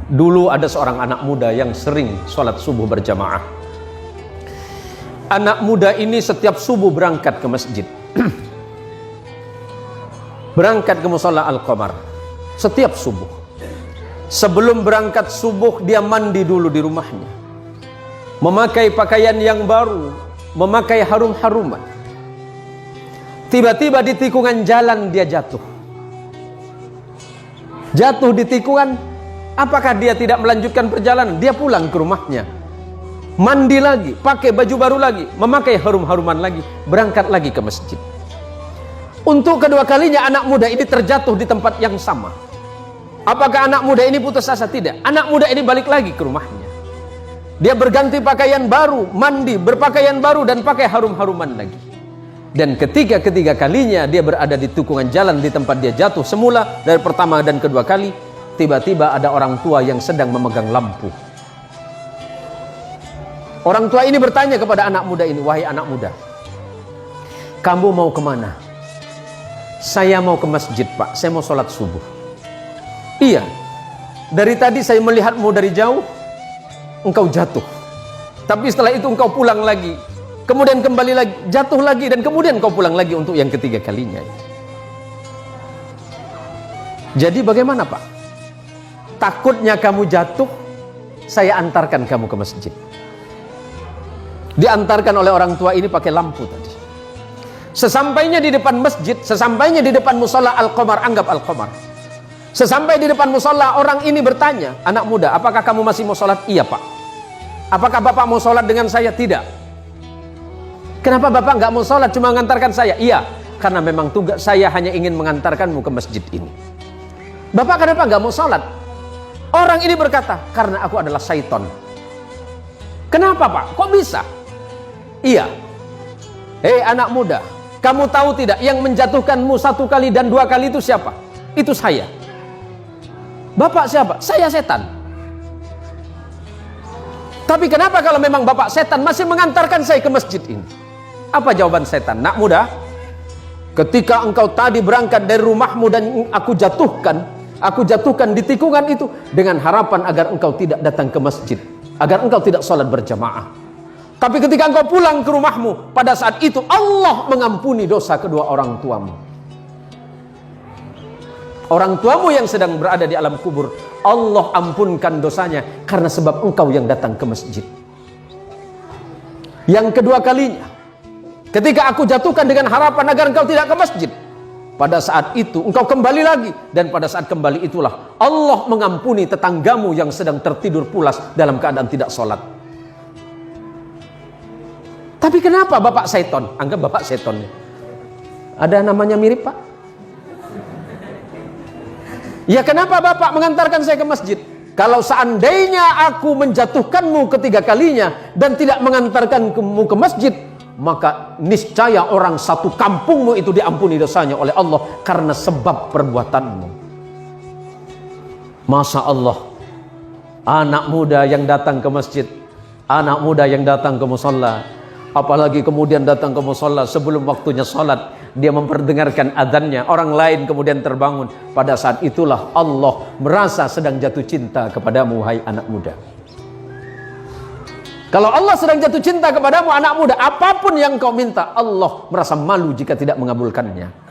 Dulu ada seorang anak muda yang sering sholat subuh berjamaah. Anak muda ini setiap subuh berangkat ke masjid. Berangkat ke mushola Al-Qamar setiap subuh. Sebelum berangkat subuh dia mandi dulu di rumahnya, memakai pakaian yang baru, memakai harum-haruman. Tiba-tiba di tikungan jalan dia jatuh. Jatuh di tikungan. Apakah dia tidak melanjutkan perjalanan? Dia pulang ke rumahnya, mandi lagi, pakai baju baru lagi, memakai harum-haruman lagi, berangkat lagi ke masjid. Untuk kedua kalinya anak muda ini terjatuh di tempat yang sama. Apakah anak muda ini putus asa? Tidak. Anak muda ini balik lagi ke rumahnya. Dia berganti pakaian baru, mandi, berpakaian baru, dan pakai harum-haruman lagi. Dan ketiga kalinya dia berada di tikungan jalan di tempat dia jatuh semula dari pertama dan kedua kali. Tiba-tiba ada orang tua yang sedang memegang lampu. Orang tua ini bertanya kepada anak muda ini, "Wahai anak muda, kamu mau kemana?" "Saya mau ke masjid, Pak. Saya mau sholat subuh." "Iya, dari tadi saya melihatmu dari jauh, engkau jatuh. Tapi setelah itu engkau pulang lagi, kemudian kembali lagi, jatuh lagi, dan kemudian engkau pulang lagi untuk yang ketiga kalinya. Jadi bagaimana, Pak? Takutnya kamu jatuh, saya antarkan kamu ke masjid." Diantarkan oleh orang tua ini pakai lampu tadi. Sesampainya di depan masjid, sesampainya di depan mushola Al-Qamar, anggap Al-Qamar. Sesampai di depan mushola, orang ini bertanya, "Anak muda, apakah kamu masih mau sholat?" "Iya, Pak." "Apakah Bapak mau sholat dengan saya?" "Tidak." "Kenapa Bapak nggak mau sholat, cuma mengantarkan saya?" "Iya, karena memang tugas saya hanya ingin mengantarkanmu ke masjid ini." "Bapak kenapa nggak mau sholat?" Orang ini berkata, "Karena aku adalah syaiton." "Kenapa, Pak? Kok bisa?" "Iya. Hei anak muda, kamu tahu tidak yang menjatuhkanmu 1 kali dan 2 kali itu siapa? Itu saya." "Bapak siapa?" "Saya setan." "Tapi kenapa kalau memang Bapak setan masih mengantarkan saya ke masjid ini?" Apa jawaban setan? "Nak muda, ketika engkau tadi berangkat dari rumahmu dan aku jatuhkan di tikungan itu dengan harapan agar engkau tidak datang ke masjid, agar engkau tidak sholat berjamaah. Tapi ketika engkau pulang ke rumahmu, pada saat itu Allah mengampuni dosa kedua orang tuamu. Orang tuamu yang sedang berada di alam kubur, Allah ampunkan dosanya karena sebab engkau yang datang ke masjid. Yang kedua kalinya, ketika aku jatuhkan dengan harapan agar engkau tidak ke masjid, pada saat itu engkau kembali lagi, dan pada saat kembali itulah Allah mengampuni tetanggamu yang sedang tertidur pulas dalam keadaan tidak sholat." "Tapi kenapa Bapak seton?" Anggap Bapak seton. Ada namanya mirip, Pak? "Ya kenapa Bapak mengantarkan saya ke masjid?" "Kalau seandainya aku menjatuhkanmu ketiga kalinya dan tidak mengantarkanmu ke masjid, maka niscaya orang satu kampungmu itu diampuni dosanya oleh Allah karena sebab perbuatanmu." Masya Allah, anak muda yang datang ke masjid, anak muda yang datang ke mushola, apalagi kemudian datang ke mushola sebelum waktunya sholat, dia memperdengarkan adzannya, orang lain kemudian terbangun. Pada saat itulah Allah merasa sedang jatuh cinta kepadamu, hai anak muda. Kalau Allah sedang jatuh cinta kepadamu, anak muda, apapun yang kau minta, Allah merasa malu jika tidak mengabulkannya.